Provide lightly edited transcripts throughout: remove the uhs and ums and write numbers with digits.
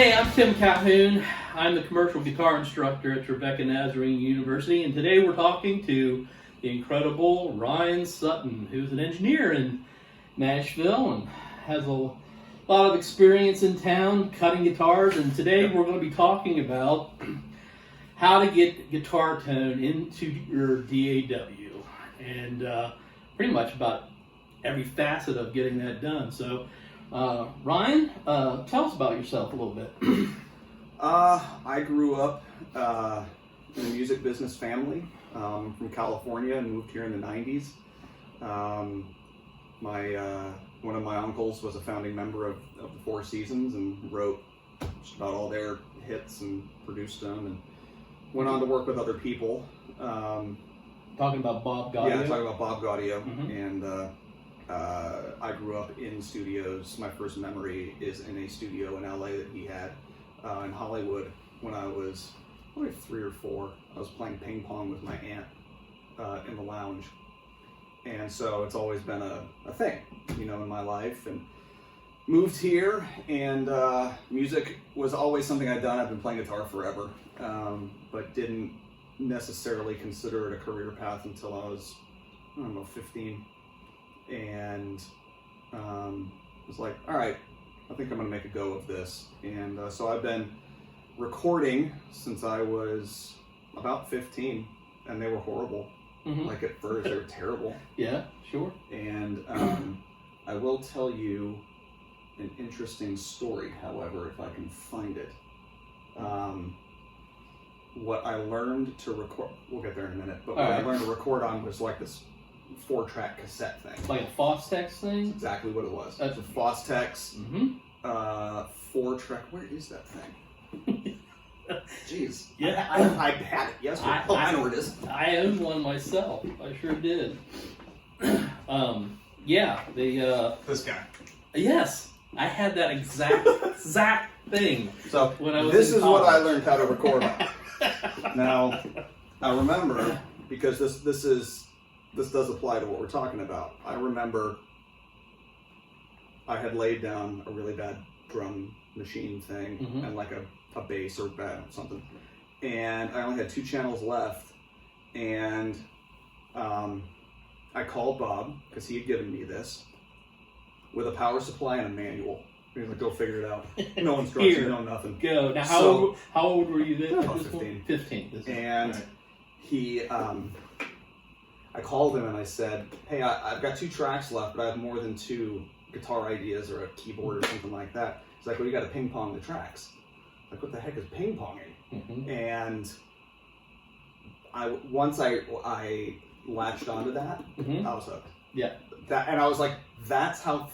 Hey, I'm Tim Calhoun. I'm the commercial guitar instructor at Trevecca Nazarene University, and today we're talking to the incredible Ryan Sutton, who's an engineer in Nashville and has a lot of experience in town cutting guitars. And today we're going to be talking about how to get guitar tone into your DAW, and pretty much about every facet of getting that done. So Ryan, tell us about yourself a little bit. I grew up in a music business family from California and moved here in the 90s. One of my uncles was a founding member of the Four Seasons and wrote just about all their hits and produced them, and went on to work with other people. Talking about Bob Gaudio? Yeah, talking about Bob Gaudio. Mm-hmm. And I grew up in studios. My first memory is in a studio in LA that he had in Hollywood when I was probably 3 or 4. I was playing ping pong with my aunt in the lounge. And so it's always been a thing, in my life. And moved here, and music was always something I'd done. I've been playing guitar forever, but didn't necessarily consider it a career path until I was, 15. And was like, all right, I think I'm gonna make a go of this. And so I've been recording since I was about 15, and they were horrible. Mm-hmm. Like at first, they were terrible. Yeah, sure. And I will tell you an interesting story, however, if I can find it. What I learned to record, we'll get there in a minute, but I learned to record on was like this 4-track cassette thing. Like a Fostex thing? That's exactly what it was. That's a Fostex, 4-track, where is that thing? Jeez. Yeah. I had it yesterday. I know where it is. I owned one myself. I sure did. Yeah, This guy. Yes, I had that exact thing. So when I was this in is what college. I learned how to record on. Now, I remember, because this does apply to what we're talking about. I remember I had laid down a really bad drum machine thing, Mm-hmm. and like a bass or something, and I only had 2 channels left, and I called Bob, because he had given me this, with a power supply and a manual. He was like, go figure it out. No instructions, no nothing. Go. Now, how old were you then? About 15. 15. And right. he, I called him and I said, hey, I've got 2 tracks left, but I have more than 2 guitar ideas or a keyboard or something like that. He's like, well, you got to ping pong the tracks. Like, what the heck is ping ponging? Mm-hmm. And once I latched onto that, Mm-hmm. I was hooked. Yeah. And I was like, that's how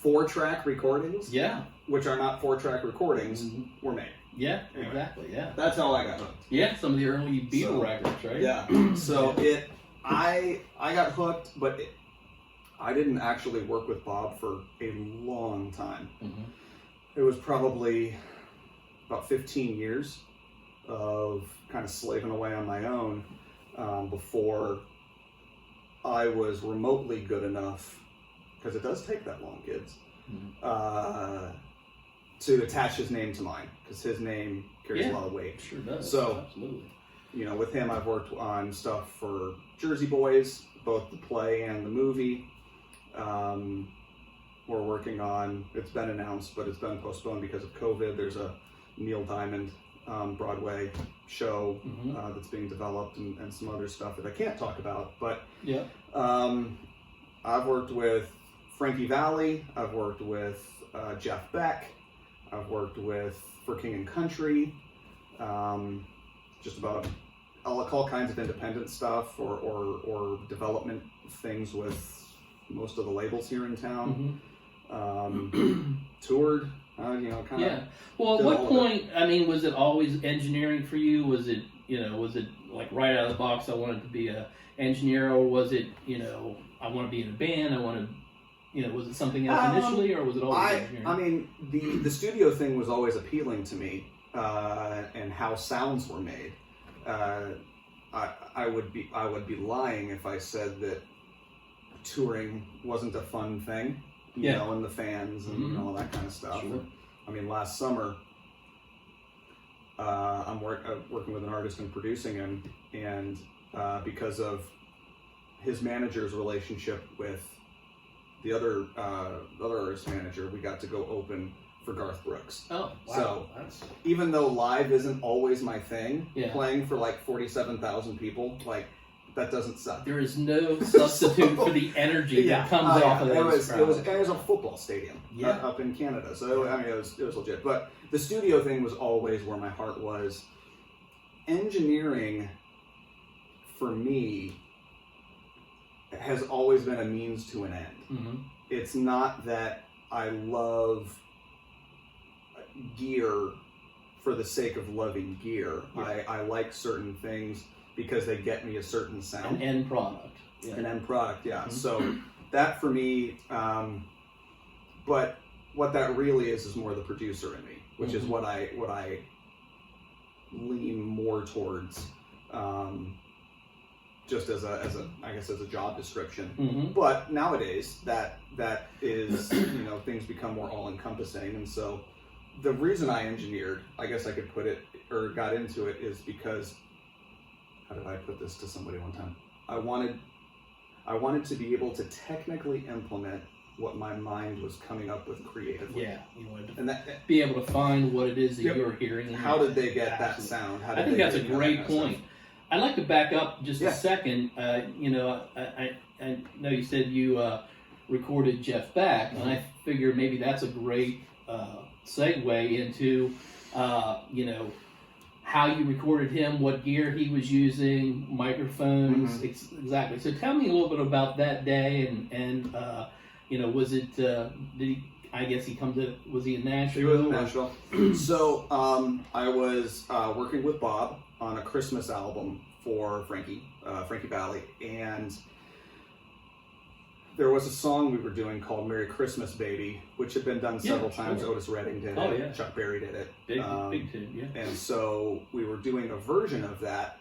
4-track recordings, Yeah. which are not 4-track recordings, Mm-hmm. were made. Yeah. Anyway. Exactly. Yeah. That's how I got hooked. Yeah. Some of the early Beatle records, right? Yeah. So I got hooked, but I didn't actually work with Bob for a long time. Mm-hmm. It was probably about 15 years of kind of slaving away on my own before I was remotely good enough, because it does take that long, kids, Mm-hmm. to attach his name to mine, because his name carries a lot of weight. It sure does. So, absolutely. with him, I've worked on stuff for Jersey Boys, both the play and the movie. We're working on, it's been announced, but it's been postponed because of COVID. There's a Neil Diamond Broadway show Mm-hmm. that's being developed, and some other stuff that I can't talk about. But Yeah. I've worked with Frankie Valli, I've worked with Jeff Beck, I've worked with For King and Country, just about all kinds of independent stuff or development things with most of the labels here in town. Mm-hmm. Toured, kind of. Yeah. Well, at what point, was it always engineering for you? Was it like right out of the box, I wanted to be a engineer, or was it, I want to be in a band, I want to, was it something else initially, or was it always engineering? The studio thing was always appealing to me, and how sounds were made. I would be lying if I said that touring wasn't a fun thing, and the fans and all that kind of stuff. Sure. Last summer I'm working with an artist and producing him, and because of his manager's relationship with the other artist manager, we got to go open for Garth Brooks. Oh, wow. So That's... even though live isn't always my thing, Yeah. playing for like 47,000 people, like that doesn't suck. There is no substitute for the energy that comes off of those crowds. It was a football stadium up in Canada, so I mean it was legit. But the studio thing was always where my heart was. Engineering, for me, has always been a means to an end. Mm-hmm. It's not that I love gear for the sake of loving gear. Yeah. I like certain things because they get me a certain sound. An end product. Yeah. An end product, yeah. Mm-hmm. So that for me, but what that really is more the producer in me, which is what I lean more towards, just as a I guess as a job description. Mm-hmm. But nowadays that is things become more all encompassing, and so the reason I engineered, I guess I could put it or got into it, is because, how did I put this to somebody one time? I wanted to be able to technically implement what my mind was coming up with creatively. Yeah, you wanted to And that, be able to find what it is that you're hearing. how did they get that sound? I think that's a great point. I'd like to back up just a second. I know you said you recorded Jeff Beck, and I figure maybe that's a great segue into how you recorded him, what gear he was using, microphones, exactly. So tell me a little bit about that day, and was it? Did he? I guess was he in Nashville? He was in Nashville. So I was working with Bob on a Christmas album for Frankie Valli, and there was a song we were doing called "Merry Christmas, Baby," which had been done several times. Sure. Otis Redding did it. Oh, yeah. Chuck Berry did it. Big tune, yeah. And so we were doing a version of that,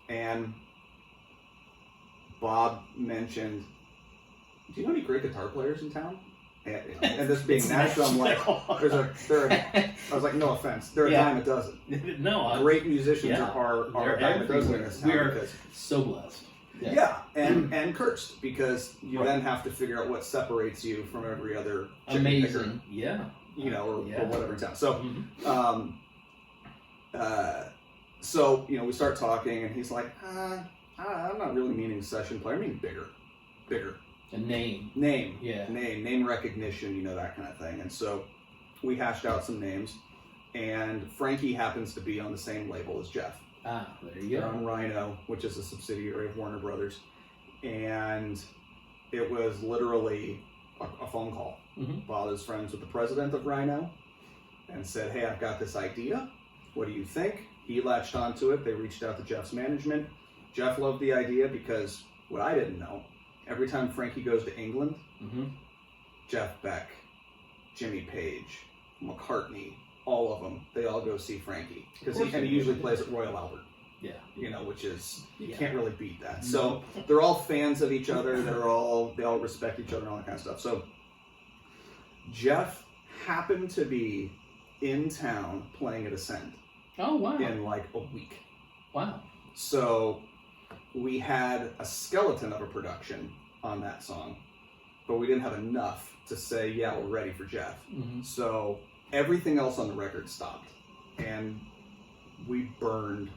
and Bob mentioned, "Do you know any great guitar players in town?" And this being Nashville, I'm like, I was like, no offense, they're a dime a dozen. No, great musicians are a dime a dozen in this town. We are so blessed. Yeah, and cursed, because you then have to figure out what separates you from every other amazing picker, or whatever town. So, so we start talking, and he's like, I'm not really meaning session player, I mean bigger. A name. Name recognition, that kind of thing. And so we hashed out some names, and Frankie happens to be on the same label as Jeff. Ah, there you go. They're on Rhino, which is a subsidiary of Warner Brothers. And it was literally a phone call. Bob is friends with the president of Rhino and said, hey, I've got this idea. What do you think? He latched onto it. They reached out to Jeff's management. Jeff loved the idea because what I didn't know, every time Frankie goes to England, Jeff Beck, Jimmy Page, McCartney, all of them, they all go see Frankie. Because he usually plays at Royal Albert. Yeah. Which is, you can't really beat that. So they're all fans of each other. They all respect each other and all that kind of stuff. So Jeff happened to be in town playing at Ascend. Oh, wow. In like a week. Wow. So we had a skeleton of a production on that song, but we didn't have enough to say, yeah, we're ready for Jeff. So everything else on the record stopped, and we burned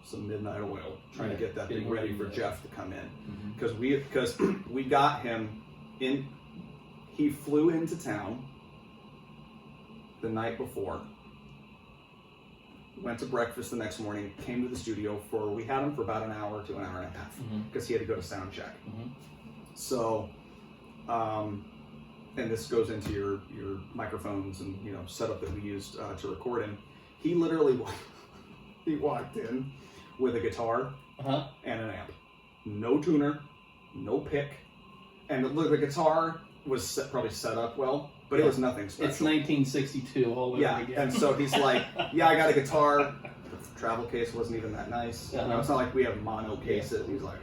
some midnight oil trying to get that thing ready for Jeff to come in, because we got him in. He flew into town the night before, went to breakfast the next morning, came to the studio we had him for about an hour to an hour and a half, because he had to go to sound check. So, and this goes into your microphones and setup that we used to record in. He literally walked in with a guitar and an amp, no tuner, no pick, and the guitar was probably set up well, but it was nothing special. It's 1962 all over again. And so he's like, yeah, I got a guitar. The travel case wasn't even that nice. It's not like we have mono cases. He's like,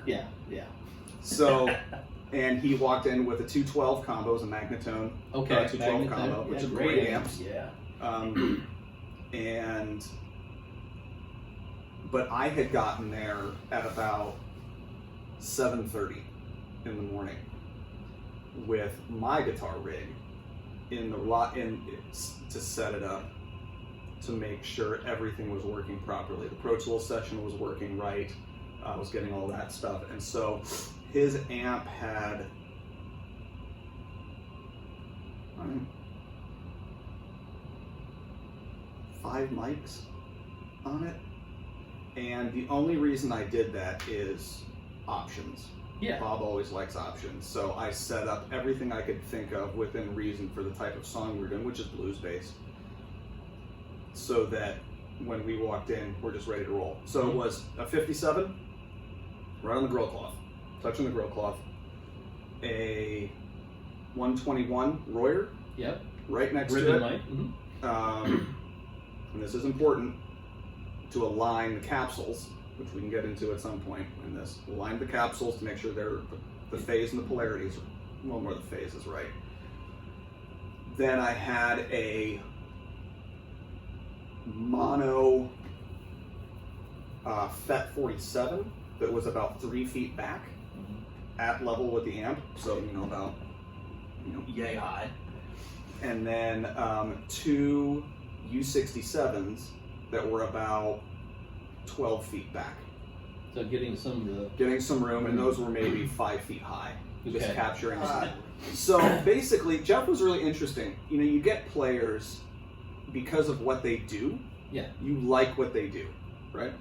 yeah. So, and he walked in with a 212 combo, a Magnetone. 212 combo, which is great amps. Yeah. But I had gotten there at about 7:30 in the morning with my guitar rig to set it up, to make sure everything was working properly. The Pro Tools session was working right. I was getting all that stuff. And so his amp had, 5 mics on it. And the only reason I did that is options. Yeah. Bob always likes options. So I set up everything I could think of within reason for the type of song we're doing, which is blues based, so that when we walked in, we're just ready to roll. So it was a 57, right on the grill cloth, touching the grill cloth, a 121 Royer, yep, right next ribbon to it. mic. And this is important, to align the capsules, which we can get into at some point in this. Align the capsules to make sure they're the phase and the polarities, well, more the phase is right. Then I had a mono FET 47 that was about 3 feet back at level with the amp, so about yay high. And then 2 U67s that were about 12 feet back. So getting some room, and those were maybe 5 feet high, just Okay. capturing. So basically, Jeff was really interesting. You get players because of what they do. Yeah. You like what they do, right?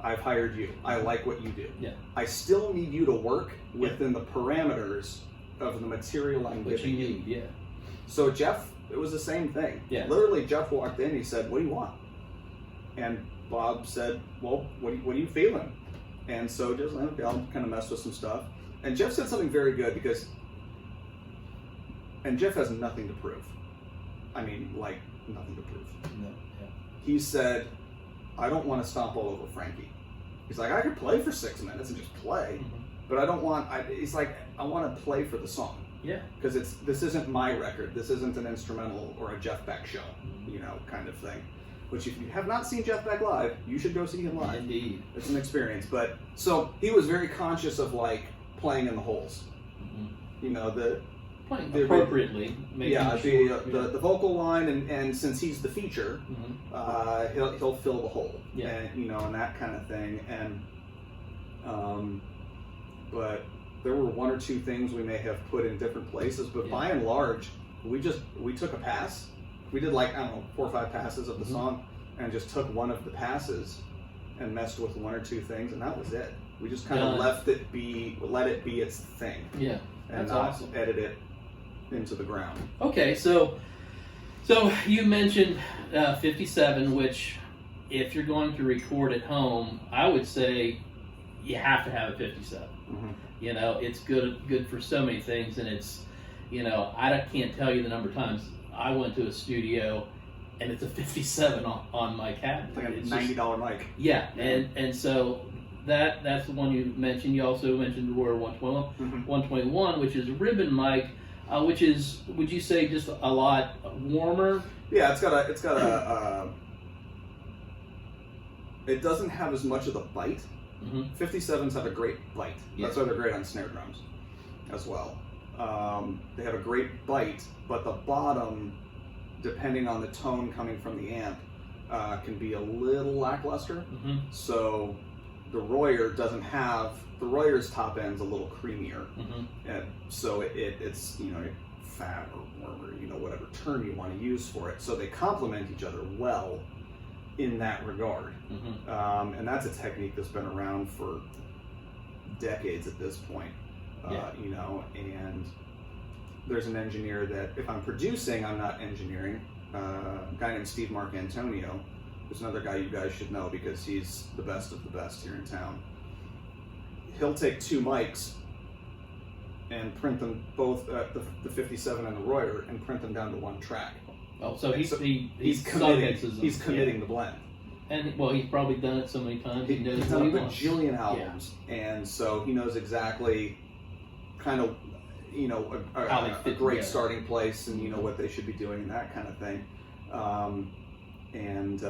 I've hired you. I like what you do. Yeah. I still need you to work within the parameters of the material I'm what giving you you. need. Yeah. So Jeff, it was the same thing. Yeah. Literally, Jeff walked in. He said, "What do you want?" And Bob said, "Well, what are you feeling?" And so just okay, I'll kind of mess with some stuff. And Jeff said something very good and Jeff has nothing to prove. I mean, like nothing to prove. No. Yeah. He said, "I don't want to stomp all over Frankie." He's like, "I could play for 6 minutes and just play, but I don't want." He's like, "I want to play for the song." Yeah. Because this isn't my record. This isn't an instrumental or a Jeff Beck show, kind of thing. Which, if you have not seen Jeff Beck live, you should go see him live. Indeed. It's an experience. But so he was very conscious of Mm-hmm. playing in the holes. Playing appropriately. The vocal line, and since he's the feature, he'll fill the hole. Yeah. And and that kind of thing. And but there were 1 or 2 things we may have put in different places, but by and large, we took a pass. We did 4 or 5 passes of the song, and just took one of the passes and messed with 1 or 2 things, and that was it. We just kind of let it be its thing. Yeah, and that's not awesome. edit it into the ground. Okay, so you mentioned 57, which if you're going to record at home, I would say you have to have a 57. It's good for so many things, and it's I can't tell you the number of times I went to a studio and it's a 57 on my cabinet. It's like a $90 mic. Yeah, and so that's the one you mentioned. You also mentioned the Royer 121, which is a ribbon mic, which is, would you say, just a lot warmer? Yeah, it's got a it doesn't have as much of the bite. 57s have a great bite. That's why they're great on snare drums as well. They have a great bite, but the bottom, depending on the tone coming from the amp, can be a little lackluster. So the Royer's top end's a little creamier, and so it's fat or warmer, whatever term you want to use for it. So they complement each other well in that regard, and that's a technique that's been around for decades at this point. And there's an engineer that, if I'm producing, I'm not engineering, a guy named Steve Mark Antonio, who's another guy you guys should know because he's the best of the best here in town. He'll take 2 mics and print them both, the 57 and the Royer, and print them down to 1 track. Oh, so he's committing the blend. And he's probably done it so many times. He knows He's what done he a wants. bajillion albums, and so he knows exactly kind of How they a fit great together. starting place, and what they should be doing and that kind of thing. And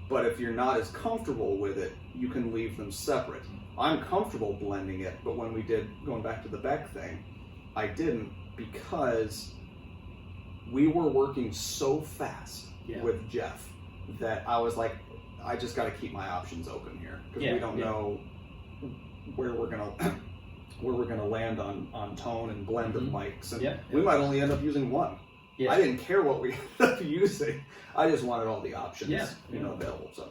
but if you're not as comfortable with it, you can leave them separate. I'm comfortable blending it, but when we did, going back to the Beck thing, I didn't, because we were working so fast with Jeff that I was like, I just got to keep my options open here, because we don't know where we're gonna land on tone and blend of mics, and we might only end up using one. I didn't care what we ended up using. I just wanted all the options, available. So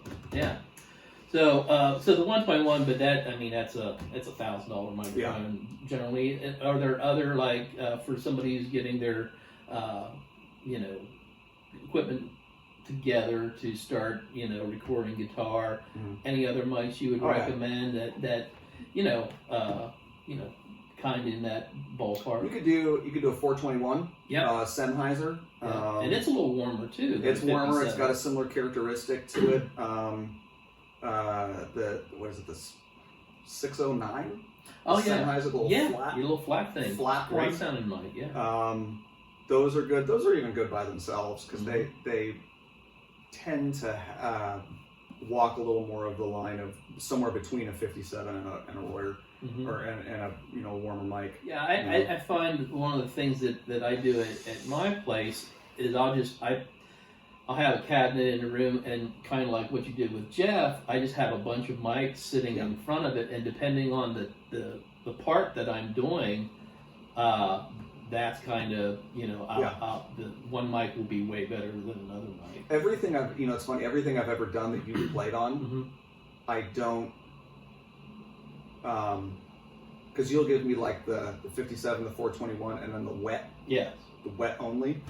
so the 1.1, but that, I mean, that's a $1,000 microphone generally. Are there other, like, for somebody who's getting their equipment together to start recording guitar, any other mics you would recommend that kind in that ballpark? You could do a 421 Sennheiser, and it's a little warmer too. It's warmer. It's got a similar characteristic to it. The 609? Oh, Sennheiser, the little flat, your little flat thing. Flat great one. sounding mic. Those are good. Those are even good by themselves, because they tend to walk a little more of the line of somewhere between a 57 and a Royer, and a warmer mic. I find one of the things that I do at my place is I'll have a cabinet in the room, and kind of like what you did with Jeff, I just have a bunch of mics sitting in front of it, and depending on the part that I'm doing, that's kind of, the one mic will be way better than another mic. Everything it's funny, everything I've ever done that you played on, I don't, because you'll give me like the 57, the 421, and then the wet. Yes. The wet only.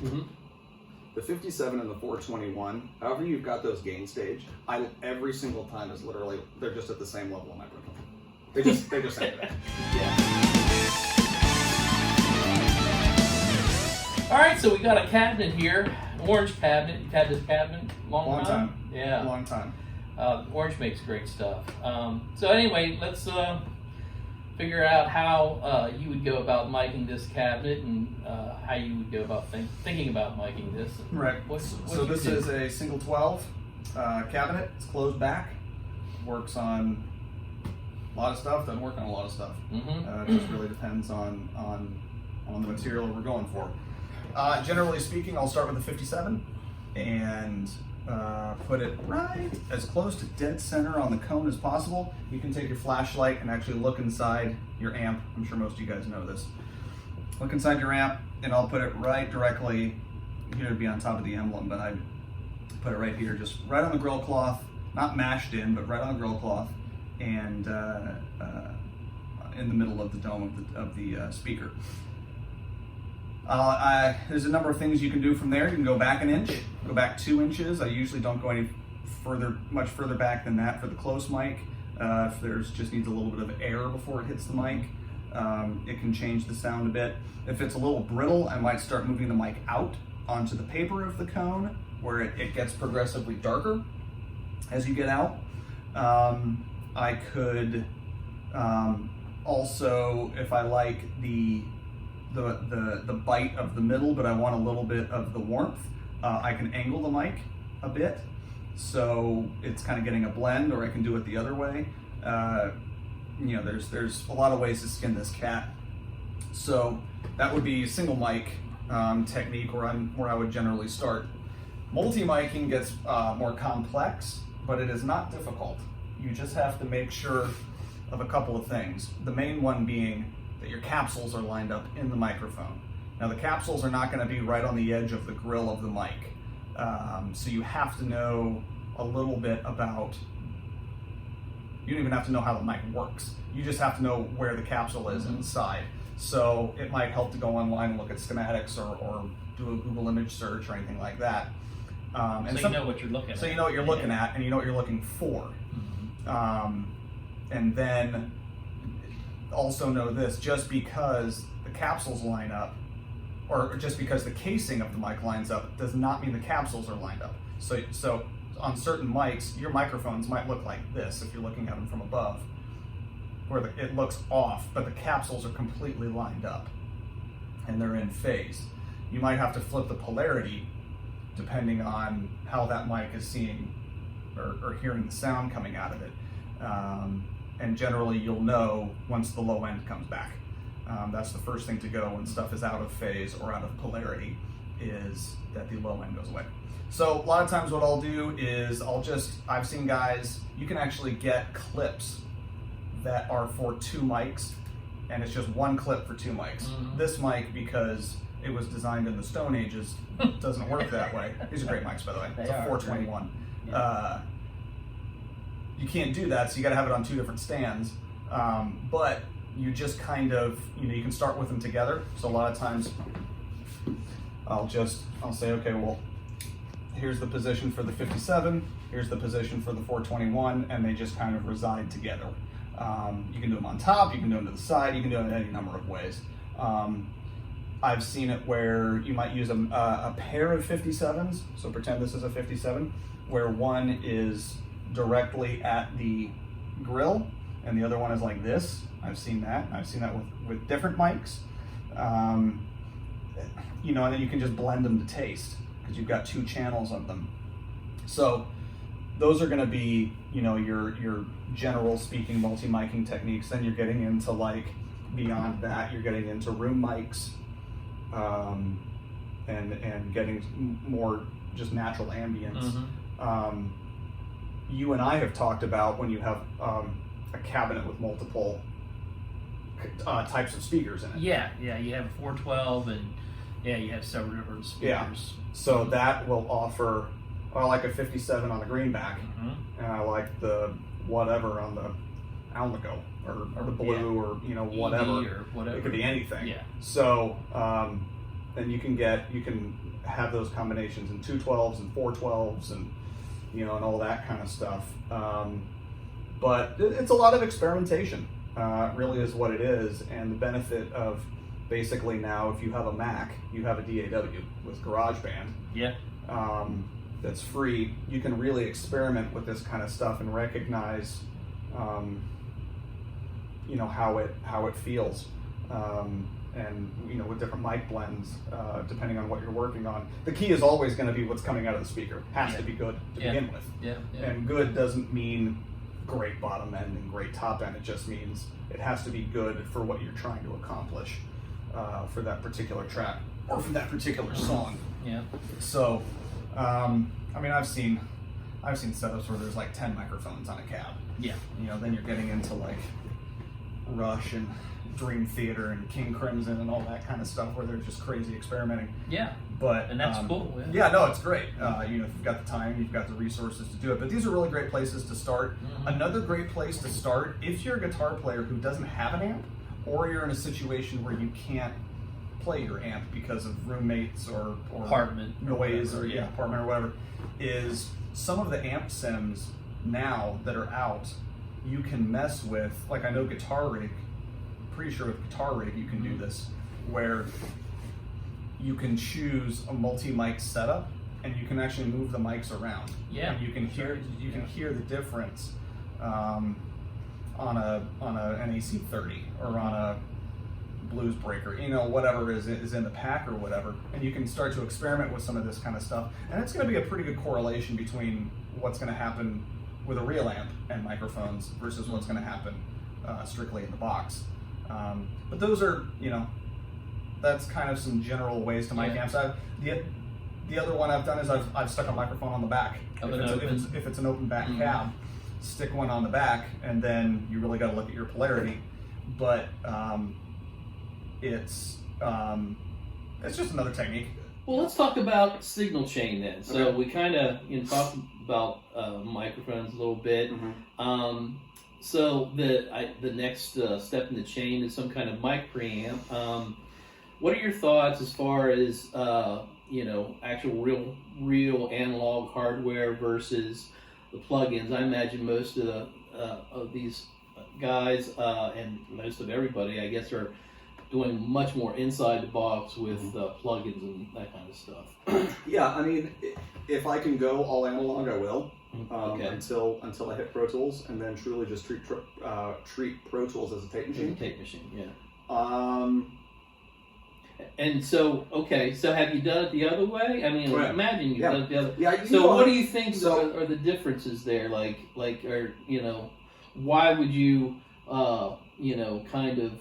The 57 and the 421, however you've got those gain stage, every single time is literally, they're just at the same level of microphone. They just sound good. All right, so we got a cabinet here, orange cabinet. You've had this cabinet long time? Yeah. Long time. Orange makes great stuff. So anyway, let's figure out how you would go about miking this cabinet, and how you would go about thinking about miking this. Right. So this is a single 12 cabinet. It's closed back. Works on a lot of stuff. Doesn't work on a lot of stuff. It just really depends on the material we're going for. Generally speaking, I'll start with the 57 and put it right as close to dead center on the cone as possible. You can take your flashlight and actually look inside your amp. I'm sure most of you guys know this. Look inside your amp, and I'll put it right directly here to be on top of the emblem, but I put it right here, just right on the grill cloth, not mashed in, but right on the grill cloth, and in the middle of the dome of the speaker. There's a number of things you can do from there. You can go back an inch, go back 2 inches. I usually don't go any much further back than that for the close mic. If there's just needs a little bit of air before it hits the mic, it can change the sound a bit. If it's a little brittle, I might start moving the mic out onto the paper of the cone, where it gets progressively darker as you get out. I could also, if I like the bite of the middle, but I want a little bit of the warmth, I can angle the mic a bit, so it's kind of getting a blend, or I can do it the other way. There's a lot of ways to skin this cat. So that would be single mic technique where I would generally start. Multi-miking gets more complex, but it is not difficult. You just have to make sure of a couple of things. The main one being that your capsules are lined up in the microphone. Now the capsules are not going to be right on the edge of the grill of the mic. So you have to know a little bit about, you don't even have to know how the mic works. You just have to know where the capsule is inside. So it might help to go online and look at schematics or do a Google image search or anything like that. So you know what you're looking at. So you know what you're looking at, and you know what you're looking for. And then also know this, just because the capsules line up, or just because the casing of the mic lines up, does not mean the capsules are lined up. So on certain mics, your microphones might look like this if you're looking at them from above, where it looks off, but the capsules are completely lined up and they're in phase. You might have to flip the polarity depending on how that mic is seeing or hearing the sound coming out of it. And generally you'll know once the low end comes back. That's the first thing to go when stuff is out of phase or out of polarity, is that the low end goes away. So a lot of times what I'll do is I've seen guys, you can actually get clips that are for 2 mics, and it's just one clip for 2 mics. This mic, because it was designed in the Stone Ages, doesn't work that way. These are great mics, by the way. It's a 421. Yeah. You can't do that, so you got to have it on 2 different stands. But you just kind of, you can start with them together. So a lot of times I'll say, okay, well, here's the position for the 57, here's the position for the 421, and they just kind of reside together. You can do them on top, you can do them to the side, you can do it in any number of ways. I've seen it where you might use a pair of 57s, so pretend this is a 57, where one is directly at the grill and the other one is like this. I've seen that. I've seen that with different mics. And then you can just blend them to taste because you've got 2 channels of them. So those are going to be, your general speaking multi-miking techniques. Then you're getting into beyond that, you're getting into room mics, and getting more just natural ambience. You and I have talked about when you have a cabinet with multiple types of speakers in it. Yeah, you have 412 and you have several different speakers. Yeah, so that will offer, I like a 57 on the greenback, and I like the whatever on the Almaco, or the blue, or whatever. or whatever. It could be anything. Yeah. So then you can have those combinations in 212s and 412s and and all that kind of stuff. But it's a lot of experimentation, really is what it is. And the benefit of basically now, if you have a Mac, you have a DAW with GarageBand. Yeah. That's free. You can really experiment with this kind of stuff and recognize, how it feels. And with different mic blends, depending on what you're working on. The key is always going to be what's coming out of the speaker. Has to be good to begin with. Yeah. And good doesn't mean great bottom end and great top end. It just means it has to be good for what you're trying to accomplish for that particular track or for that particular song. Yeah. So, I've seen setups where there's 10 microphones on a cab. Yeah. Then you're getting into Rush and Dream Theater and King Crimson and all that kind of stuff where they're just crazy experimenting. Yeah. And that's cool. Yeah, no, it's great. If you've got the time, you've got the resources to do it. But these are really great places to start. Another great place to start, if you're a guitar player who doesn't have an amp, or you're in a situation where you can't play your amp because of roommates or apartment noise or apartment or whatever, is some of the amp sims now that are out, you can mess with, I know Guitar Rig, pretty sure with Guitar Rig you can do this, where you can choose a multi-mic setup and you can actually move the mics around. Yeah. And you can hear the difference on an AC30 or on a Blues Breaker, whatever is in the pack or whatever, and you can start to experiment with some of this kind of stuff. And it's going to be a pretty good correlation between what's going to happen with a real amp and microphones versus what's going to happen strictly in the box. But those are, that's kind of some general ways to mic amps. The other one I've done is I've stuck a microphone on the back. If it's an open back cab, stick one on the back, and then you really got to look at your polarity. But it's just another technique. Well, let's talk about signal chain then. So we kind of talked about microphones a little bit. So the next step in the chain is some kind of mic preamp. What are your thoughts as far as actual real analog hardware versus the plugins? I imagine most of these guys and most of everybody, I guess, are doing much more inside the box with plugins and that kind of stuff. Yeah, if I can go all analog, I will. Okay. Until I hit Pro Tools, and then truly just treat Pro Tools as a tape machine. Tape machine, yeah. And so, okay, so have you done it the other way? I mean, Right. imagine you've Yeah. done it the other. Yeah. So, what do you think So- are the differences there? Or why would you, kind of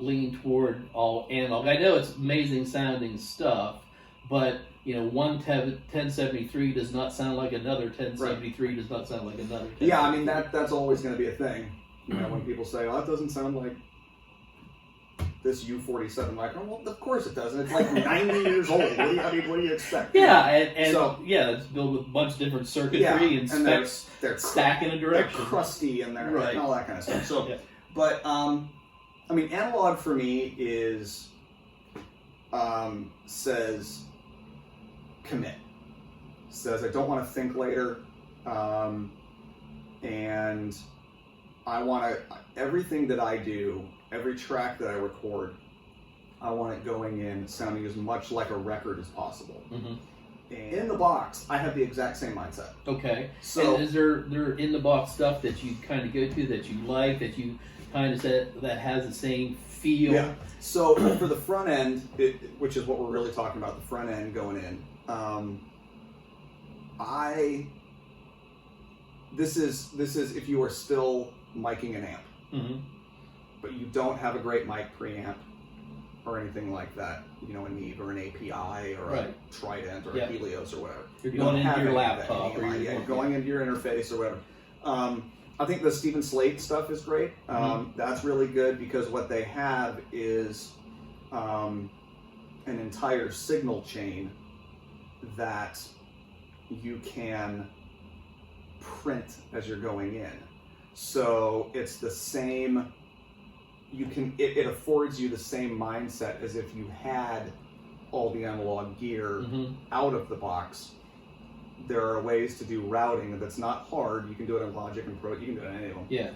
lean toward all analog? I know it's amazing sounding stuff, but one 1073 does not sound like another 1073 does not sound like another. 1073. Yeah, I mean that's always going to be a thing. When people say, "Oh, that doesn't sound like this U47 microphone," well, of course it doesn't. It's like 90 years old. What do you expect? Yeah, and So- it's built with a bunch of different circuitry and they're specs stack in a direction. They're crusty and they're Right. and all that kind of stuff. So, Yeah. but I mean, analog for me is says commit. Says I don't want to think later, and I want to everything that I do, every track that I record, I want it going in sounding as much like a record as possible. Mm-hmm. And in the box, I have the exact same mindset. Okay. So and is there in the box stuff that you kind of go to that you like, that you kind of said that has the same feel? yeah. So for the front end, which is what we're really talking about, the front end going in. This is if you are still miking an amp, Mm-hmm. but you don't have a great mic preamp or anything like that, a Neve or an API or Right. a Trident or Yeah. a Helios or whatever. You're You going don't into have your any of that laptop or anymore. your You're going into your interface or whatever. I think the Stephen Slate stuff is great. That's really good because what they have is an entire signal chain that you can print as you're going in. So it's the same, it affords you the same mindset as if you had all the analog gear Mm-hmm. out of the box. There are ways to do routing that's not hard. You can do it in Logic and Pro, you can do it in any of them. Yeah.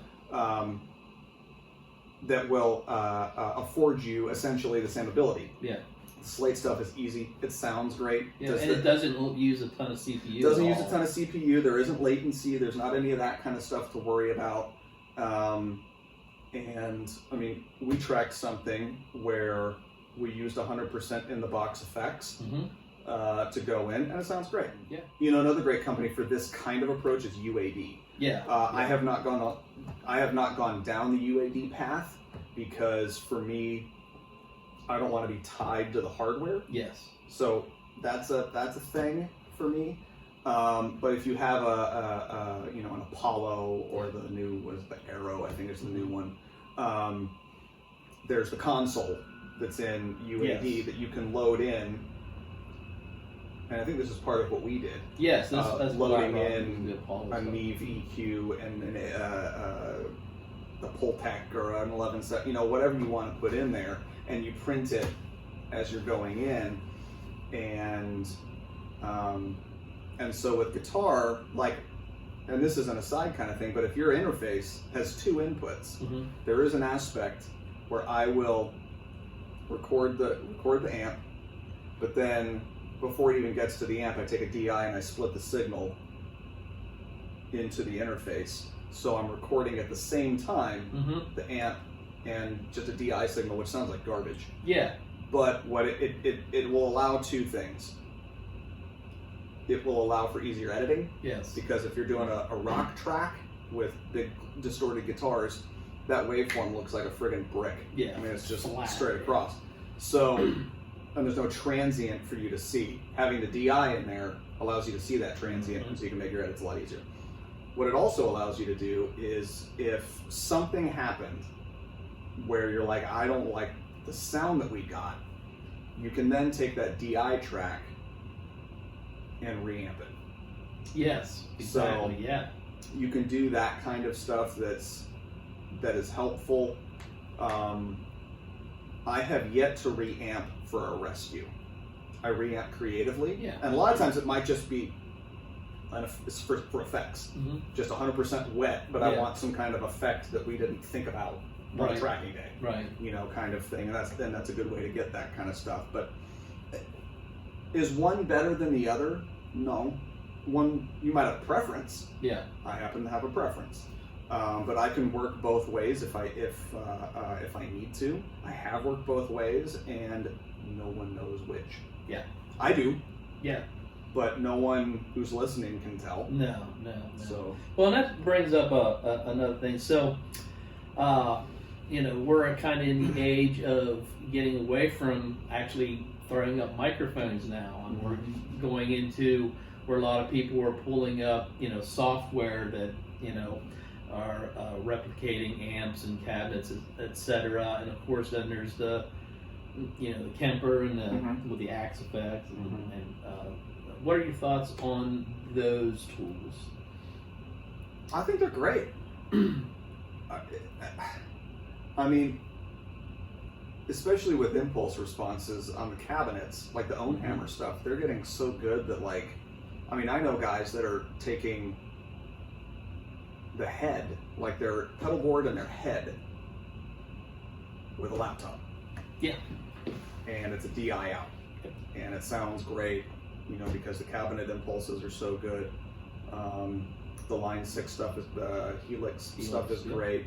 That will afford you essentially the same ability. Yeah. The Slate stuff is easy. It sounds great. Yeah, and it doesn't use a ton of CPU. Doesn't at use all. a ton of CPU. There isn't latency. There's not any of that kind of stuff to worry about. And I mean, we tracked something where we used 100% in the box effects Mm-hmm. to go in, and it sounds great. Yeah. Another great company for this kind of approach is UAD. Yeah. I have not gone down the UAD path because for me, I don't want to be tied to the hardware. Yes. So that's a thing for me. But if you have an Apollo or the new, what is it, the Arrow, I think is the new one. There's the console that's in UAD Yes. that you can load in. And I think this is part of what we did. Yes, that's what I loading brought in the Apollo a stuff. Neve EQ and the Pultec or an 11 set, whatever you want to put in there, and you print it as you're going in, and so with guitar, and this isn't a side kind of thing, but if your interface has two inputs, Mm-hmm. there is an aspect where I will record the amp, but then before it even gets to the amp, I take a DI and I split the signal into the interface. So I'm recording at the same time Mm-hmm. the amp and just a DI signal, which sounds like garbage. Yeah. But what it will allow two things. It will allow for easier editing, Yes. because if you're doing a rock track with big distorted guitars, that waveform looks like a friggin' brick. Yeah. I mean, it's just Flat. straight across. So, and there's no transient for you to see. Having the DI in there allows you to see that transient, Mhm. so you can make your edits a lot easier. What it also allows you to do is, if something happened where you're like, I don't like the sound that we got, you can then take that DI track and reamp it. Yes. Exactly. So- yeah. You can do that kind of stuff that is helpful. I have yet to reamp for a rescue. I reamp creatively, Yeah. and a lot of times it might just be it's for effects, Mm-hmm. just 100% wet, but I Yeah. want some kind of effect that we didn't think about on Right. a tracking day, Right. kind of thing, and that's a good way to get that kind of stuff. But is one better than the other? No. One, you might have a preference. Yeah. I happen to have a preference. But I can work both ways if I need to. I have worked both ways, and no one knows which. Yeah. I do. Yeah. But no one who's listening can tell. No. So. Well, and that brings up another thing. So, we're kind of in the age of getting away from actually throwing up microphones now, and we're going into where a lot of people are pulling up, software that, are replicating amps and cabinets, etc. And of course, then there's the Kemper and with the Axe effects. And what are your thoughts on those tools? I think they're great. I mean, especially with impulse responses on the cabinets, like the own hammer stuff, they're getting so good that I know guys that are taking the head, like their pedal board and their head, with a laptop. Yeah. And it's a DI out. And it sounds great, because the cabinet impulses are so good. The Line 6 stuff is, Helix stuff is great,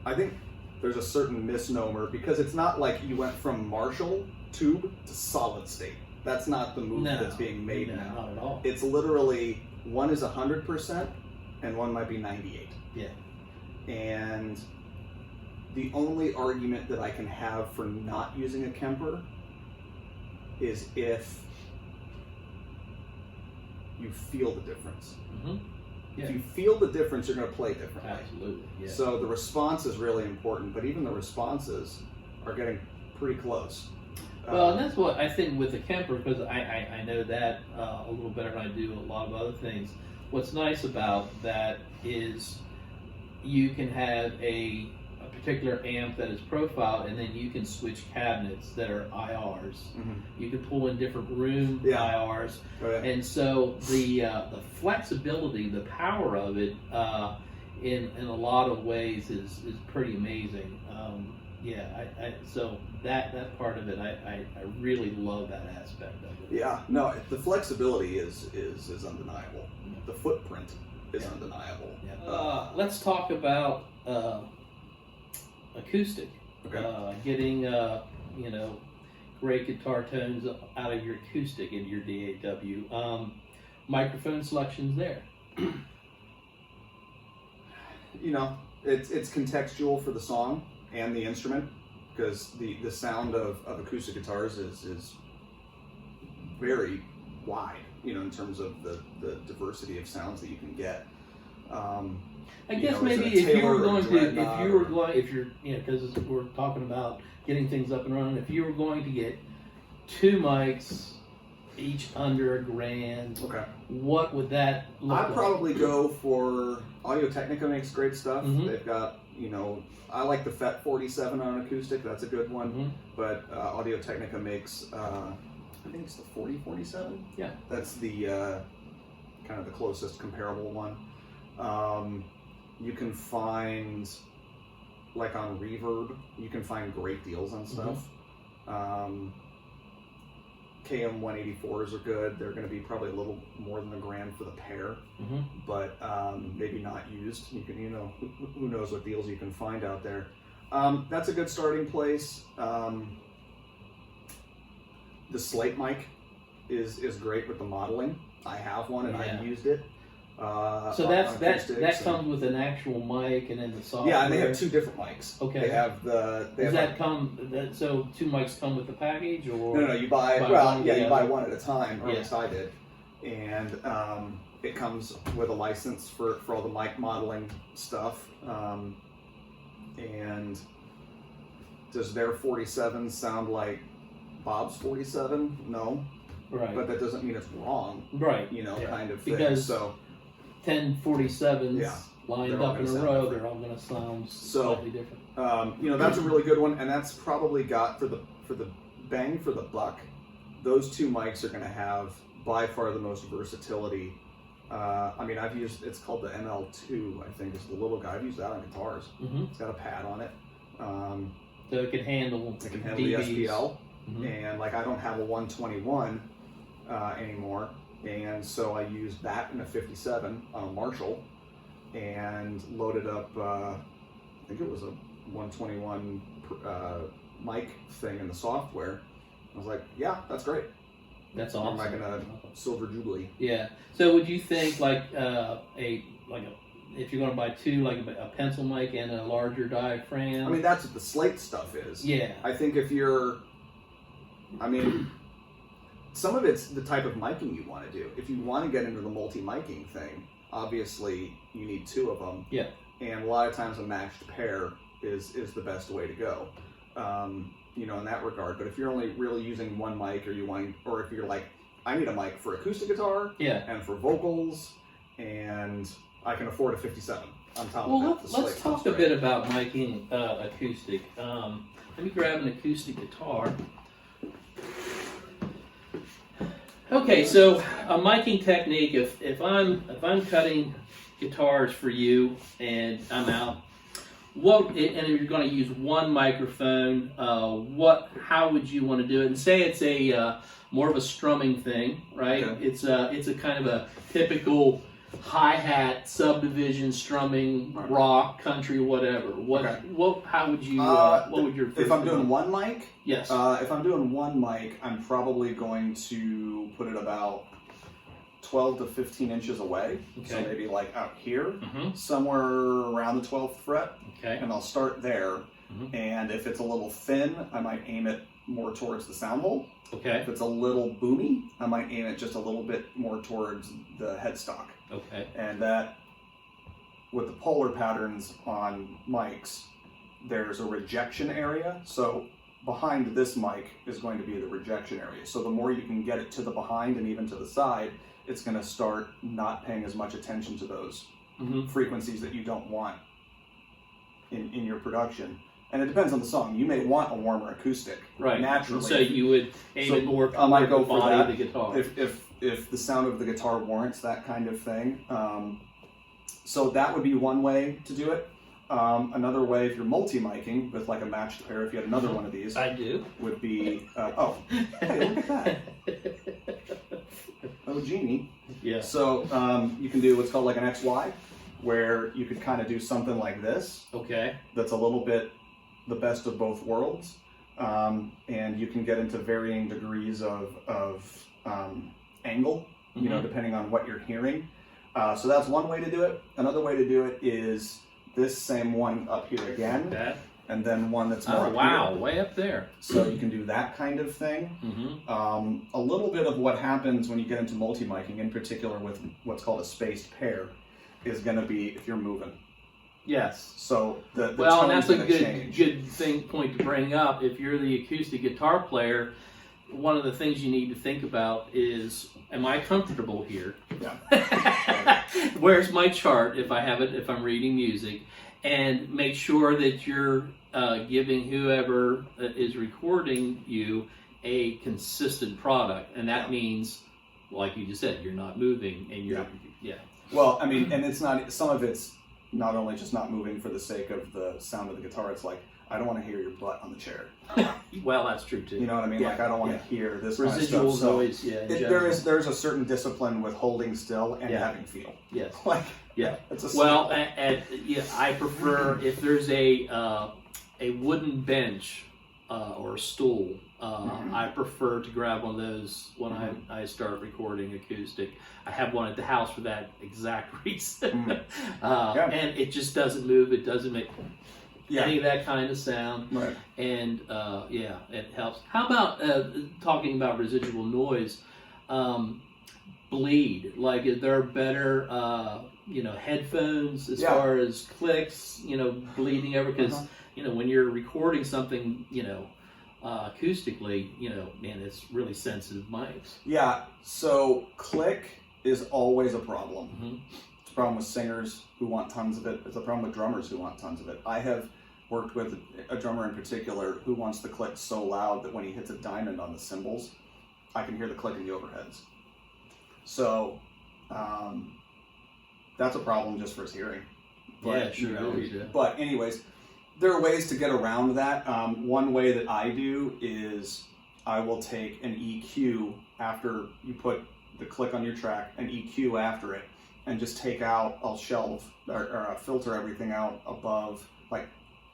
I think there's a certain misnomer, because it's not like you went from Marshall tube to solid state. That's not the move that's being made now. Not at all. It's literally, one is 100% and one might be 98. Yeah. And the only argument that I can have for not using a Kemper is if you feel the difference. Yeah. If you feel the difference, you're going to play differently. Absolutely. Yeah. So the response is really important, but even the responses are getting pretty close. Well, and that's what I think with the Kemper, because I know that a little better than I do a lot of other things. What's nice about that is you can have a particular amp that is profiled, and then you can switch cabinets that are IRs. You can pull in different room IRs, and so the flexibility, the power of it, in a lot of ways is pretty amazing. So that part of it, I really love that aspect of it. Yeah, no, the flexibility is undeniable. The footprint is undeniable. Yeah. Let's talk about acoustic. Okay. Getting great guitar tones out of your acoustic into your DAW. Microphone selections there. It's contextual for the song and the instrument, because the sound of acoustic guitars is very wide, in terms of the diversity of sounds that you can get. I guess maybe if you're because we're talking about getting things up and running, if you were going to get two mics, each under $1,000, okay, what would that look like? I'd probably go for Audio Technica makes great stuff. They've got, I like the FET 47 on acoustic, that's a good one. But Audio Technica makes, I think it's the 4047. Yeah. That's the kind of the closest comparable one. You can find, like on Reverb, you can find great deals on stuff. KM 184s are good. They're going to be probably a little more than $1,000 for the pair, but maybe not used. You can, who knows what deals you can find out there. That's a good starting place. The slate mic is great with the modeling. I have one and I've used it. So that comes with an actual mic and then the software. Yeah, and they have two different mics. Okay. They have so two mics come with the package, or no, you buy you buy one at a time, or at least I did, and it comes with a license for all the mic modeling stuff. And does their 47 sound like Bob's 47? No. Right. But that doesn't mean it's wrong. Right. Kind of thing. Because so 1047s lined up in a row, they're all going to sound slightly different. That's a really good one, and that's probably got for the bang for the buck. Those two mics are going to have by far the most versatility. I've used, it's called the ML2, I think is the little guy. I've used that on guitars. It's got a pad on it. So it can handle the SPL. And I don't have a 121 anymore, and so I used that in a 57 on a Marshall, and loaded up, I think it was a 121 mic thing in the software. I was like, yeah, that's great. That's I'm awesome. like in a silver jubilee. Yeah. So would you think like if you're going to buy two, like a pencil mic and a larger diaphragm? I mean, that's what the slate stuff is. Yeah. I think some of it's the type of miking you want to do. If you want to get into the multi-miking thing, obviously you need two of them. Yeah. And a lot of times a matched pair is the best way to go, in that regard. But if you're only really using one mic, or if you're like, I need a mic for acoustic guitar, and for vocals, and I can afford a 57 on top of that. Let's talk a bit about miking acoustic. Let me grab an acoustic guitar. Okay, so a miking technique. If I'm cutting guitars for you and I'm out, and if you're going to use one microphone, how would you want to do it? And say it's a more of a strumming thing, right? Okay. It's a kind of a typical hi-hat subdivision strumming, rock, country, whatever. How would you? What would your first if I'm doing one mic? Yes. If I'm doing one mic, I'm probably going to put it about 12 to 15 inches away. Okay. So maybe like out here, Mm-hmm. somewhere around the 12th fret. Okay. And I'll start there. Mm-hmm. And if it's a little thin, I might aim it more towards the sound hole. Okay. If it's a little boomy, I might aim it just a little bit more towards the headstock. Okay. And that, with the polar patterns on mics, there's a rejection area. So behind this mic is going to be the rejection area. So the more you can get it to the behind and even to the side, it's going to start not paying as much attention to those frequencies that you don't want in your production. And it depends on the song. You may want a warmer acoustic, Right. naturally. So you would aim it more I might toward go the for body that of the guitar. if the sound of the guitar warrants that kind of thing. So that would be one way to do it. Another way, if you're multi-miking with like a matched pair, if you had another one of these, I do. would be hey, look at that. Oh, genie. Yeah. So you can do what's called like an XY, where you could kind of do something like this. Okay. That's a little bit the best of both worlds, and you can get into varying degrees of angle, depending on what you're hearing. So that's one way to do it. Another way to do it is this same one up here again, and then one that's more up here. Way up there. So you can do that kind of thing. Mm-hmm. A little bit of what happens when you get into multi-miking, in particular with what's called a spaced pair, is going to be if you're moving. Yes. So the And tone's that's a gonna change. point to bring up. If you're the acoustic guitar player, one of the things you need to think about is, am I comfortable here? Yeah. Where's my chart if I'm reading music? And make sure that you're giving whoever is recording you a consistent product. And that means, like you just said, you're not moving and you're, Well, I mean, and it's not, some of it's not only just not moving for the sake of the sound of the guitar, it's like, I don't want to hear your butt on the chair. Well, that's true too. You know what I mean? Yeah. Like, I don't want to hear this kind of Residual stuff. So noise, in general. there's a certain discipline with holding still and having feel. Yes. Like, Yeah. it's a Well, I prefer if there's a wooden bench or a stool. I prefer to grab one of those when I start recording acoustic. I have one at the house for that exact reason. And it just doesn't move. It doesn't make any of that kind of sound. Right. And it helps. How about talking about residual noise? Bleed. Like, is there better headphones as far as clicks, bleeding over? Because when you're recording something, acoustically, man, it's really sensitive mics. Yeah, so click is always a problem. Mm-hmm. It's a problem with singers who want tons of it. It's a problem with drummers who want tons of it. I have worked with a drummer in particular who wants the click so loud that when he hits a diamond on the cymbals, I can hear the click in the overheads. So that's a problem just for his hearing. But, But anyways, there are ways to get around that. One way that I do is I will take an EQ after you put the click on your track, an EQ after it, and just take out, I'll shelve or filter everything out above like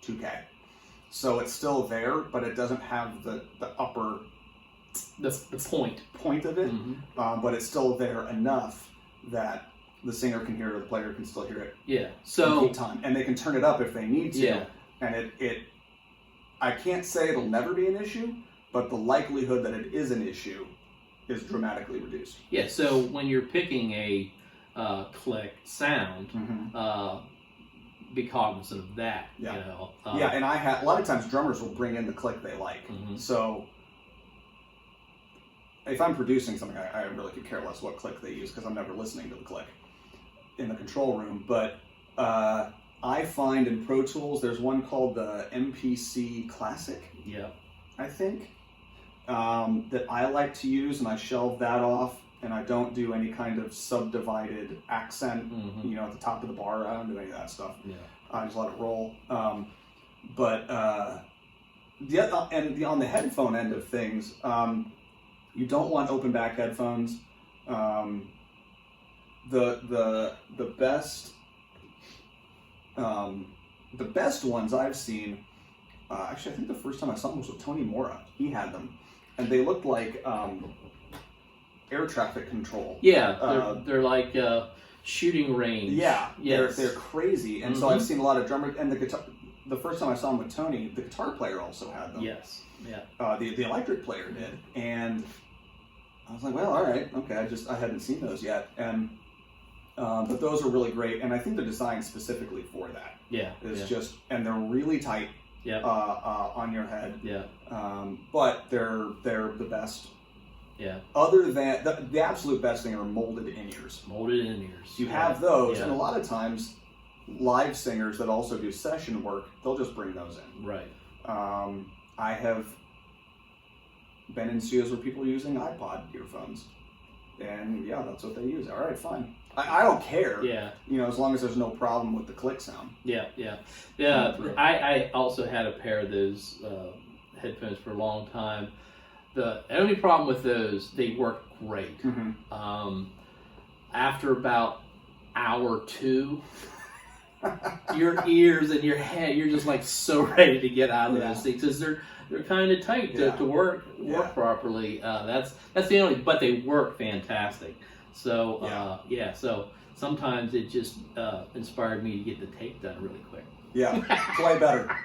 2K. So it's still there, but it doesn't have the upper the point of it, Mm-hmm. but it's still there enough that the singer can hear it, or the player can still hear it. Yeah. in So peak time, and they can turn it up if they need to. Yeah. And I can't say it'll never be an issue, but the likelihood that it is an issue is dramatically reduced. yeah. So when you're picking a click sound, be cognizant of that. Yeah. You know. Yeah, and a lot of times drummers will bring in the click they like. Mhm. So if I'm producing something, I really could care less what click they use because I'm never listening to the click in the control room. But I find in Pro Tools there's one called the MPC Classic, Yeah. I think, that I like to use, and I shelve that off, and I don't do any kind of subdivided accent, Mhm. at the top of the bar. I don't do any of that stuff. Yeah. I just let it roll. But on the headphone end of things, you don't want open back headphones. The best ones I've seen. Actually, I think the first time I saw them was with Tony Mora. He had them, and they looked like air traffic control. Yeah. They're like shooting range. Yeah, Yes. they're crazy, and so Mhm. I've seen a lot of drummers. And the guitar. The first time I saw him with Tony, the guitar player also had them. Yes. Yeah. The electric player did, and I was like, well, all right, okay. I hadn't seen those yet, and but those are really great, and I think they're designed specifically for that. Yeah. It's just, and they're really tight. Yeah. On your head. Yeah. But they're the best. Yeah. Other than the absolute best thing are molded in-ears. Molded in ears. You have those, Yeah. and a lot of times, live singers that also do session work, they'll just bring those in. Right. I have been in studios where people are using iPod earphones, and yeah, that's what they use. All right, fine. I don't care. Yeah. As long as there's no problem with the click sound. Yeah. I also had a pair of those headphones for a long time. The only problem with those, they work great. After about hour 2, your ears and your head, you're just like so ready to get out of those things because they're kind of tight to work properly. That's the only, but they work fantastic. So so sometimes it just inspired me to get the tape done really quick. Yeah, play better.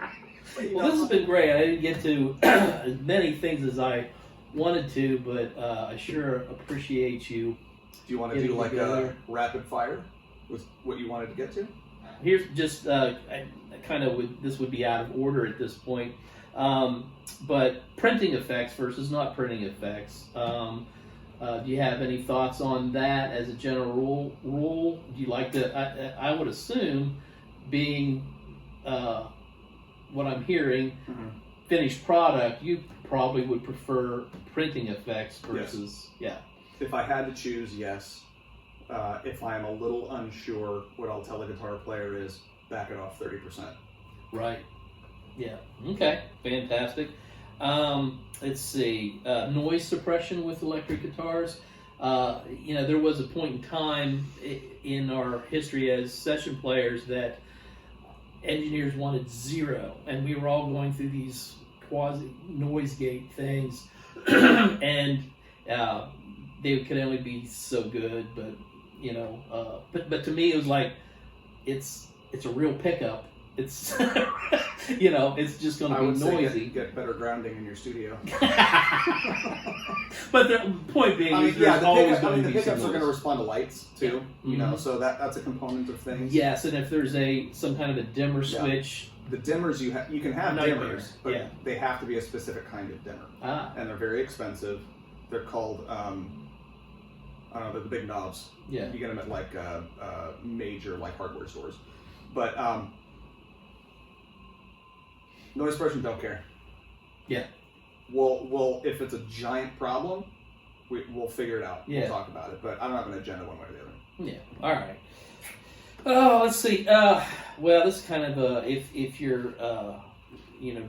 Well, this has been great. I didn't get to as many things as I wanted to, but I sure appreciate you. Do you want to do like a rapid fire with what you wanted to get to? Here's just this would be out of order at this point, but printing effects versus not printing effects. Do you have any thoughts on that as a general rule? Do you like to? I would assume, being what I'm hearing, finished product, you probably would prefer printing effects versus If I had to choose, yes. If I'm a little unsure, what I'll tell the guitar player is back it off 30%. Right. Yeah. Okay. Fantastic. Let's see. Noise suppression with electric guitars. There was a point in time in our history as session players that engineers wanted 0, and we were all going through these quasi noise gate things, and they could only be so good. But but to me it was like it's a real pickup. It's it's just going to be noisy. Get better grounding in your studio. But the point being is there's always going to be the pickups some are going to noise. respond to lights too. So that's a component of things. Yes, and if there's some kind of a dimmer switch. The dimmers you can have Nightmare. dimmers, but they have to be a specific kind of dimmer, and they're very expensive. They're called I don't know, they're the big knobs. Yeah, you get them at like major like hardware stores, but noise suppression don't care. Yeah. Well, if it's a giant problem, we'll figure it out. Yeah. We'll talk about it, but I'm not going to agenda one way or the other. Yeah. All right. Oh, let's see. Well, this is kind of if you're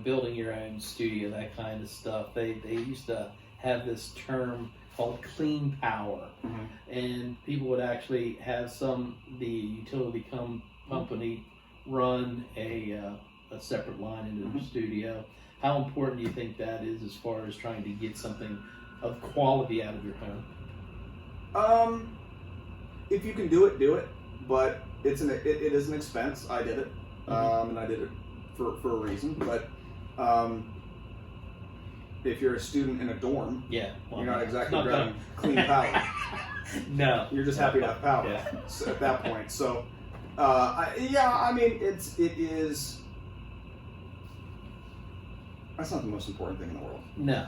building your own studio, that kind of stuff. They used to have this term called clean power, Mhm. and people would actually have the utility company run a separate line into the studio. How important do you think that is as far as trying to get something of quality out of your home? If you can do it, do it. But it is an expense. I did it, and I did it for a reason. But if you're a student in a dorm, Yeah, well, you're not exactly not grabbing clean power. No, You're just happy to have power Yeah. so at that point. So, I mean, it is. That's not the most important thing in the world. No,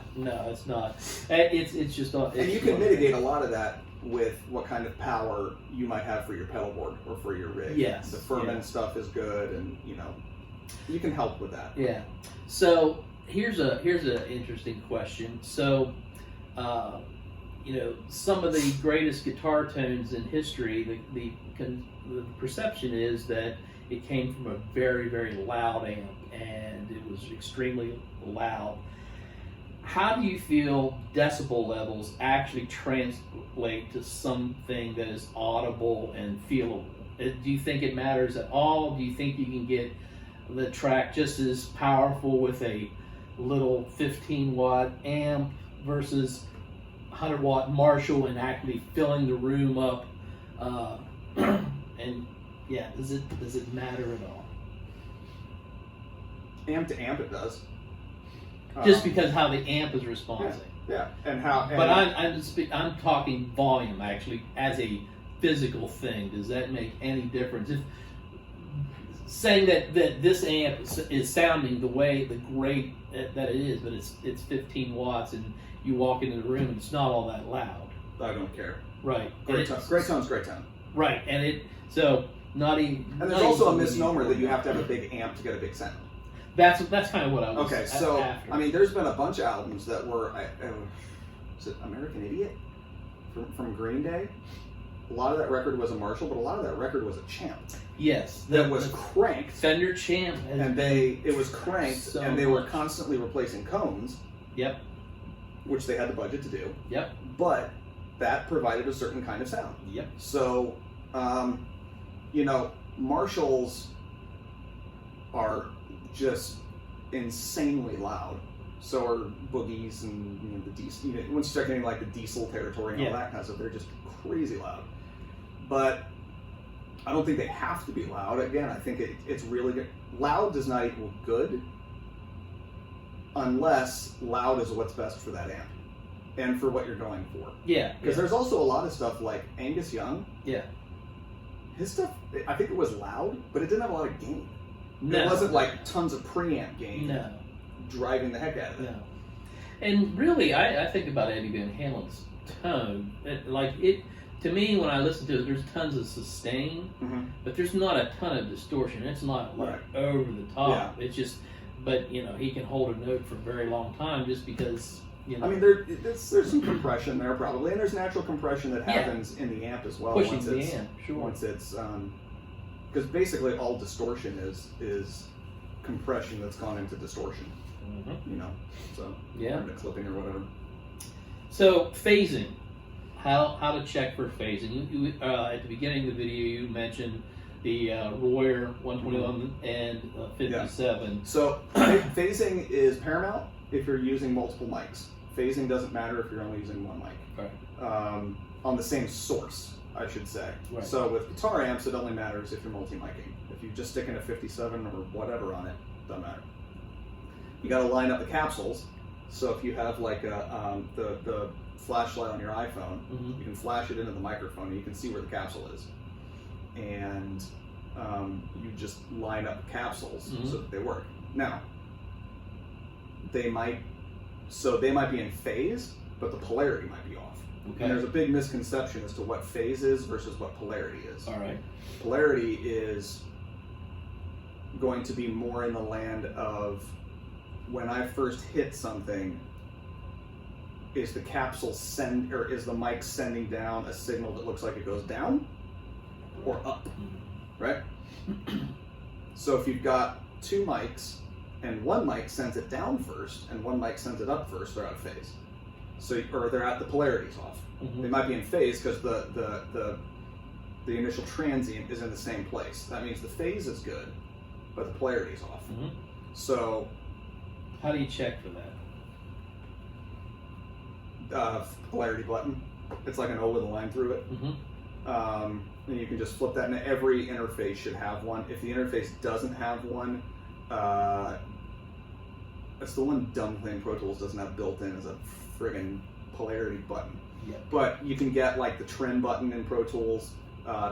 it's not. It's just not. And you can mitigate a lot of that with what kind of power you might have for your pedal board or for your rig. Yes. The ferment stuff is good, and you can help with that. Yeah. So here's an interesting question. So, some of the greatest guitar tones in history, the perception is that it came from a very, very loud amp, and it was extremely loud. How do you feel decibel levels actually translate to something that is audible and feelable? Do you think it matters at all? Do you think you can get the track just as powerful with a little 15-watt amp versus 100-watt Marshall and actually filling the room up? And yeah, does it matter at all? Amp to amp, it does. Just because how the amp is responding. Yeah, and how. But I'm talking volume actually as a physical thing. Does that make any difference? If saying that this amp is sounding the great that it is, but it's 15 watts, and you walk into the room and it's not all that loud. I don't care. Right. Great tone's great tone. Right, and not even. And there's also a misnomer that you have to have a big amp to get a big sound. That's kind of what I was. Okay, so after. I mean, there's been a bunch of albums that were, is it American Idiot from Green Day? A lot of that record was a Marshall, but a lot of that record was a Champ. Yes, that was cranked. Fender Champ, and it was cranked, so and they were constantly replacing cones. Yep. Which they had the budget to do. Yep. But that provided a certain kind of sound. Yep. So, Marshalls are just insanely loud. So are boogies and the diesel. Once you start getting like the diesel territory and all that kind of stuff, they're just crazy loud. But I don't think they have to be loud. Again, I think it's really good. Loud does not equal good, unless loud is what's best for that amp and for what you're going for. Yeah. Because there's also a lot of stuff like Angus Young. Yeah. His stuff, I think it was loud, but it didn't have a lot of gain. No. It wasn't like tons of preamp gain. No. Driving the heck out of it. No. And really, I think about Eddie Van Halen's tone. To me, when I listen to it, there's tons of sustain, but there's not a ton of distortion. It's not like over the top. Yeah. It's just, but he can hold a note for a very long time just because. I mean, there's some compression there probably, and there's natural compression that happens in the amp as well. Pushing the amp, sure. Once it's because basically all distortion is compression that's gone into distortion. So into clipping or whatever. So phasing, how to check for phasing? You, at the beginning of the video, you mentioned the Royer 121 and 57. Yeah. So phasing is paramount if you're using multiple mics. Phasing doesn't matter if you're only using one mic. Right. On the same source, I should say. Right. So with guitar amps, it only matters if you're multi-micing. If you just stick in a 57 or whatever on it, doesn't matter. You got to line up the capsules. So if you have like the flashlight on your iPhone, you can flash it into the microphone and you can see where the capsule is. And you just line up the capsules so that they work. Now, they might be in phase, but the polarity might be off. Okay. And there's a big misconception as to what phase is versus what polarity is. All right. Polarity is going to be more in the land of when I first hit something, is the capsule is the mic sending down a signal that looks like it goes down or up, right? So if you've got two mics and one mic sends it down first and one mic sends it up first, they're out of phase. So, or they're at the polarity's off. Mhm. They might be in phase because the initial transient is in the same place. That means the phase is good, but the polarity's off. Mhm. So, How do you check for that? polarity button. It's like an O with a line through it. Mm-hmm. And you can just flip that, and every interface should have one. If the interface doesn't have one, that's the one dumb thing Pro Tools doesn't have built in is a friggin' polarity button. Yeah. But you can get like the trend button in Pro Tools,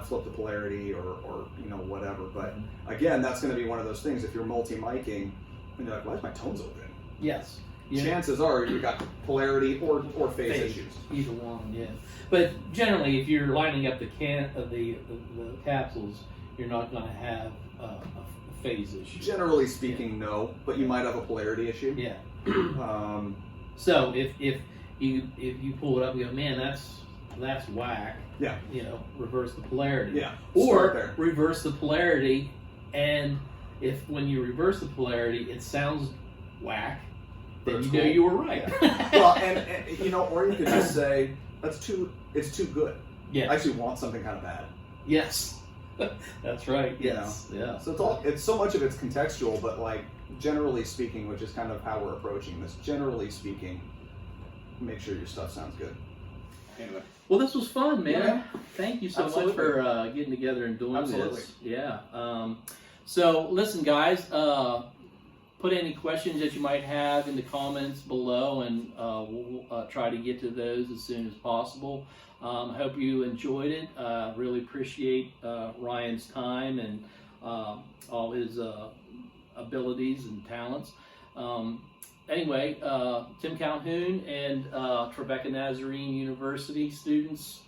flip the polarity or whatever. But again, that's going to be one of those things. If you're multi-miking and you're like, why is my tones open? Yes. Yeah. Chances are you've got polarity or phase issues. Either one, yeah. But generally, if you're lining up the capsules, you're not going to have a phase issue. Generally speaking, no, but you might have a polarity issue. Yeah. Um, So if you pull it up and go, man, that's whack. Yeah. Reverse the polarity. Yeah. Start Or there. reverse the polarity, and if when you reverse the polarity, it sounds whack, then That's you know cool. you were right. Well, and or you could just say it's too good. Yeah. I actually want something kind of bad. Yes. That's right. You Yes. Yeah. So it's so much of it's contextual, but like generally speaking, which is kind of how we're approaching this. Generally speaking, make sure your stuff sounds good. Anyway. Well, this was fun, man. Yeah. Thank you so Absolutely. much for getting together and doing Absolutely. this. Yeah. So, listen, guys, put any questions that you might have in the comments below, and we'll try to get to those as soon as possible. Hope you enjoyed it. Really appreciate Ryan's time and all his abilities and talents. Anyway, Tim Calhoun and Trevecca Nazarene University students,